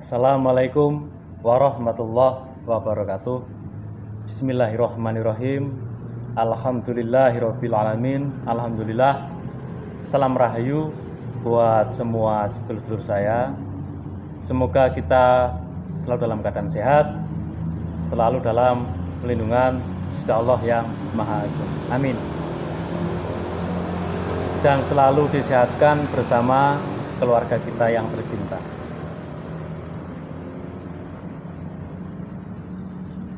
Assalamualaikum warahmatullahi wabarakatuh. Bismillahirrahmanirrahim. Alhamdulillahirabbil alamin. Alhamdulillah. Salam rahayu buat semua sedulur-sedulur saya. Semoga kita selalu dalam keadaan sehat, selalu dalam pelindungan Gusti Allah yang Maha Agung. Amin. Dan selalu disehatkan bersama keluarga kita yang tercinta.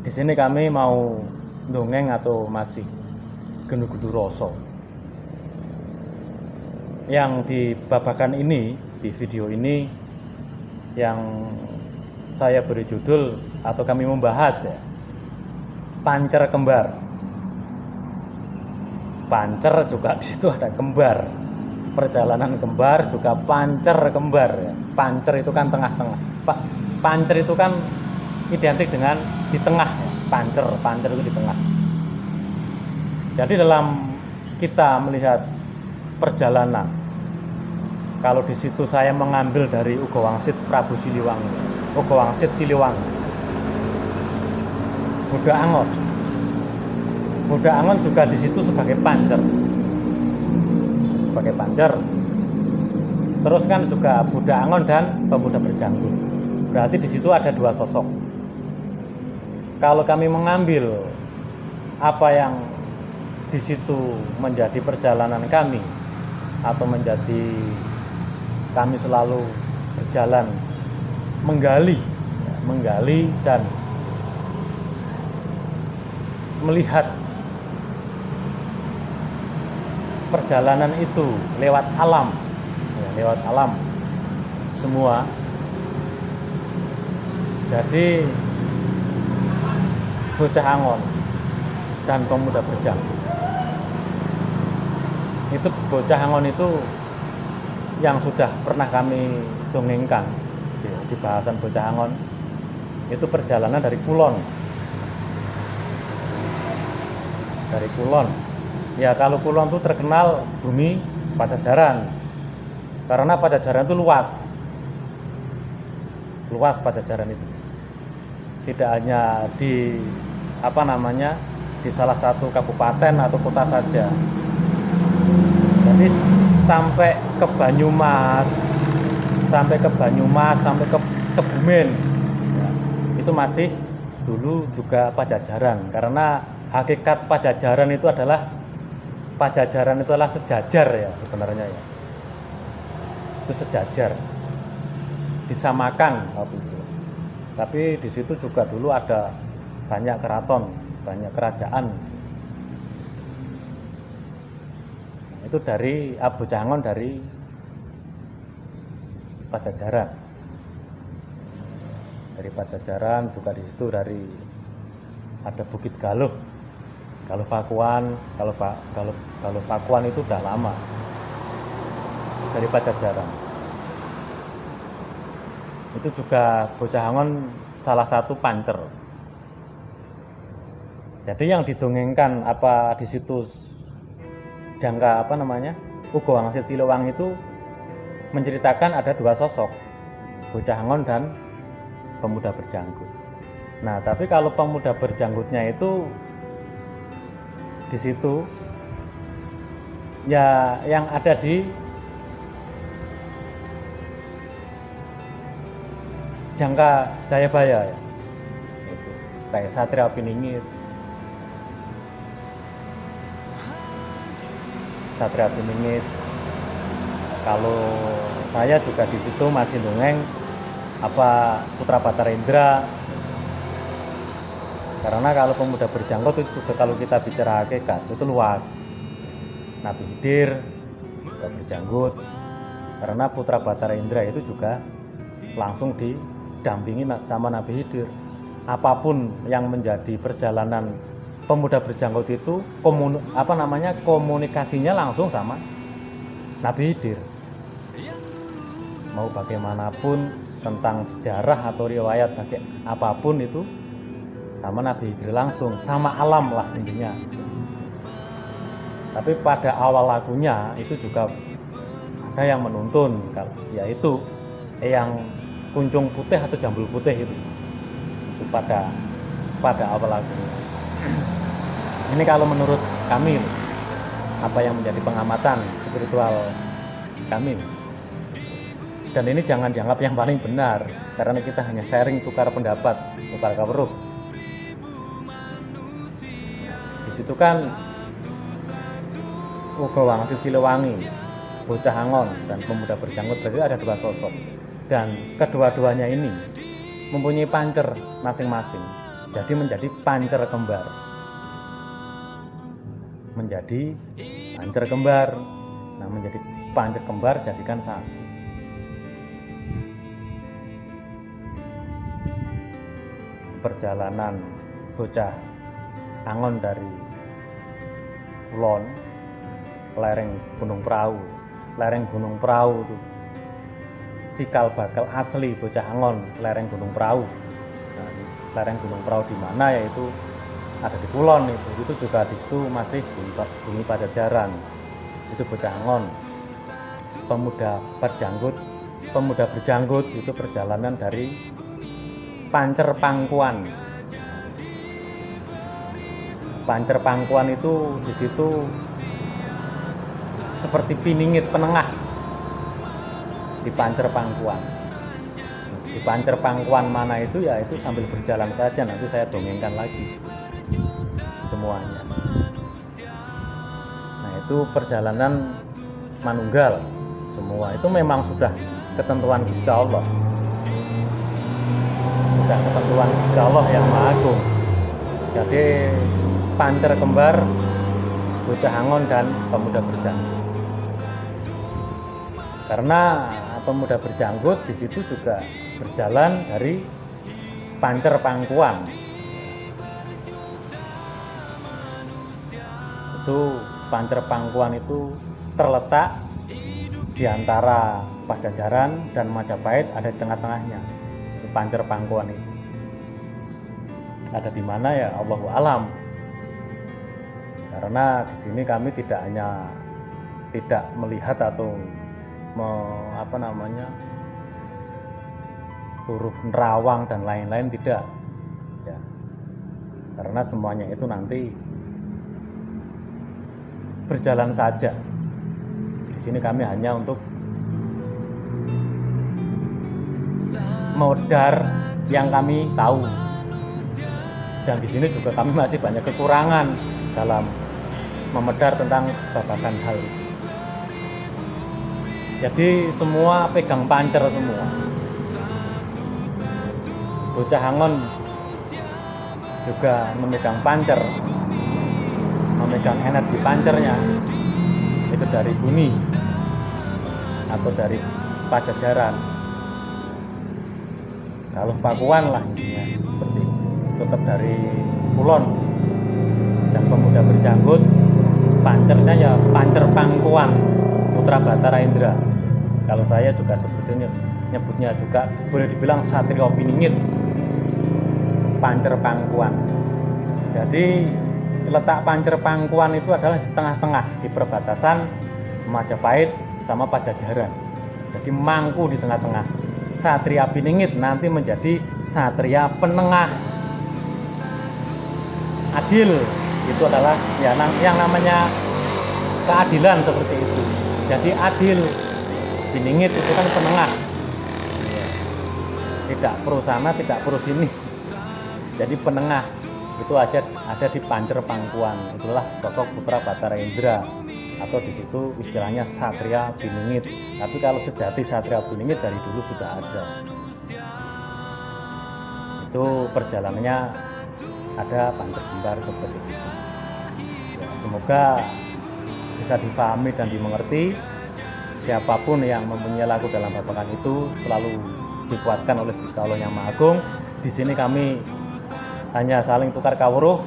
Di sini kami mau dongeng atau masih genu-genu rasa. Yang di babakan ini, di video ini yang saya beri judul atau kami membahas ya, pancer kembar. Pancer juga di situ ada kembar. Perjalanan kembar juga pancer kembar ya. Pancer itu kan tengah-tengah. Pancer itu kan identik dengan di tengah ya. Pancer itu di tengah. Jadi dalam kita melihat perjalanan, kalau di situ saya mengambil dari Uga Wangsit Prabu Siliwangi, Uga Wangsit Siliwangi, Buddha Angon. Buddha Angon juga di situ sebagai pancer. Sebagai pancer. Terus kan juga Buddha Angon dan pemuda berjanggut. Berarti di situ ada dua sosok. Kalau kami mengambil apa yang di situ menjadi perjalanan kami atau menjadi kami selalu berjalan menggali dan melihat perjalanan itu lewat alam, lewat alam semua. Jadi bocah Angon dan pemuda berjanggut. Itu bocah Angon itu yang sudah pernah kami dongengkan di bahasan bocah Angon. Itu perjalanan dari Kulon. Dari Kulon. Ya kalau Kulon itu terkenal bumi Pajajaran. Karena Pajajaran itu luas. Luas Pajajaran itu. Tidak hanya di di salah satu kabupaten atau kota saja. Jadi sampai ke Banyumas, sampai ke Kebumen, ya, itu masih dulu juga Pajajaran. Karena hakikat Pajajaran itu adalah sejajar ya sebenarnya ya. Itu sejajar, disamakan waktu itu. Tapi di situ juga dulu ada banyak keraton, banyak kerajaan. Itu dari Bocah Angon dari Pajajaran. Dari Pajajaran juga di situ dari ada Bukit Galuh. Galuh Pakuan, Galuh Pakuan itu udah lama. Dari Pajajaran. Itu juga Bocah Angon salah satu pancer. Jadi yang didongengkan di situ jangka Uga Wangsit Siliwangi itu menceritakan ada dua sosok, Bocah Angon dan pemuda berjanggut. Nah, tapi kalau pemuda berjanggutnya itu di situ ya yang ada di Jangka Jayabaya ya. Itu kayak Satria Piningit. Satria Piningit. Kalau saya juga di situ masih dongeng Putra Batara Indra. Karena kalau pemuda berjanggut itu juga kalau kita bicara hakikat itu luas. Nabi Hidir juga berjanggut. Karena Putra Batara Indra itu juga langsung didampingi sama Nabi Hidir. Apapun yang menjadi perjalanan pemuda berjanggut itu komunikasinya langsung sama Nabi Hidir. Mau bagaimanapun tentang sejarah atau riwayat apapun itu sama Nabi Hidir langsung, sama alam lah intinya. Tapi pada awal lagunya itu juga ada yang menuntun, yaitu yang kuncung putih atau jambul putih itu pada awal lagunya. Ini kalau menurut kami, apa yang menjadi pengamatan spiritual kami. Dan ini jangan dianggap yang paling benar, karena kita hanya sharing, tukar pendapat, tukar kawruh. Di situ kan uga wangsit Silewangi, bocah Angon, dan pemuda berjanggut, berarti ada dua sosok. Dan kedua-duanya ini mempunyai pancer masing-masing. Jadi menjadi pancer kembar. Menjadi pancer kembar. Nah, menjadi pancer kembar jadikan satu. Perjalanan bocah Angon dari Kulon, lereng Gunung Prau. Lereng Gunung Prau itu cikal bakal asli bocah Angon, lereng Gunung Prau. Nah, lereng Gunung Prau di mana, yaitu ada di Kulon itu juga di situ masih bumi Pajajaran. Itu bocah Angon. Pemuda berjanggut itu perjalanan dari Pancer Pangkuan. Pancer Pangkuan itu di situ seperti piningit penengah di Pancer Pangkuan. Di Pancer Pangkuan mana itu, ya itu sambil berjalan saja, nanti saya dongengkan lagi semuanya. Nah, itu perjalanan manunggal semua, itu memang sudah ketentuan Gusti Allah. Sudah ketentuan Gusti Allah yang Maha Agung. Jadi pancer kembar, bocah Angon dan pemuda berjanggut. Karena pemuda berjanggut di situ juga berjalan dari Pancer Pangkuan. Itu Pancer Pangkuan itu terletak di antara Pajajaran dan Majapahit, ada di tengah-tengahnya. Di Pancer Pangkuan itu. Ada di mana ya Allahu alam. Karena di sini kami tidak melihat atau suruh nerawang dan lain-lain, tidak ya, karena semuanya itu nanti berjalan saja. Di sini kami hanya untuk modar yang kami tahu, dan di sini juga kami masih banyak kekurangan dalam memedar tentang babakan hal itu. Jadi semua pegang pancer semua. Bocah Angon juga memegang pancer, memegang energi pancernya itu dari Bumi atau dari Pajajaran. Kalau Pakuan lah intinya seperti itu, tetap dari Kulon. Dan pemuda berjanggut pancernya ya Pancer Pangkuan, Putra Batara Indra. Kalau saya juga seperti ini nyebutnya juga boleh dibilang Satrio Piningit, Pancer Pangkuan. Jadi letak Pancer Pangkuan itu adalah di tengah-tengah, di perbatasan Majapahit sama Pajajaran. Jadi mangku di tengah-tengah. Satria Piningit nanti menjadi Satria Penengah. Adil itu adalah yang namanya keadilan seperti itu. Jadi adil. Piningit itu kan penengah. Tidak pro sana, tidak pro sini. Jadi penengah itu aja ada di Pancer Pangkuan. Itulah sosok Putra Batara Indra, atau di situ istilahnya Satria Piningit. Tapi kalau sejati Satria Piningit dari dulu sudah ada. Itu perjalanannya ada pancer kembar seperti itu. Ya, semoga bisa difahami dan dimengerti. Siapapun yang mempunyai laku dalam babakan itu selalu dikuatkan oleh Gusti Allah yang Maha Agung. Di sini kami hanya saling tukar kawruh,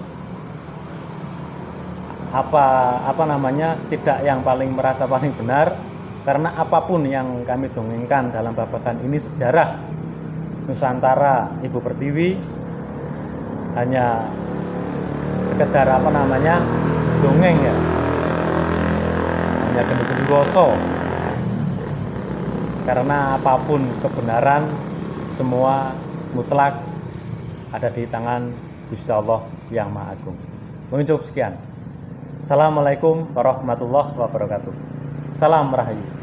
tidak yang merasa paling benar, karena apapun yang kami dongengkan dalam babakan ini sejarah Nusantara Ibu Pertiwi hanya sekedar dongeng ya, hanya geni-geni roso. Karena apapun kebenaran semua mutlak ada di tangan Gusti Allah yang Maha Agung. Mungkin cukup sekian. Assalamualaikum warahmatullahi wabarakatuh. Salam Rahayu.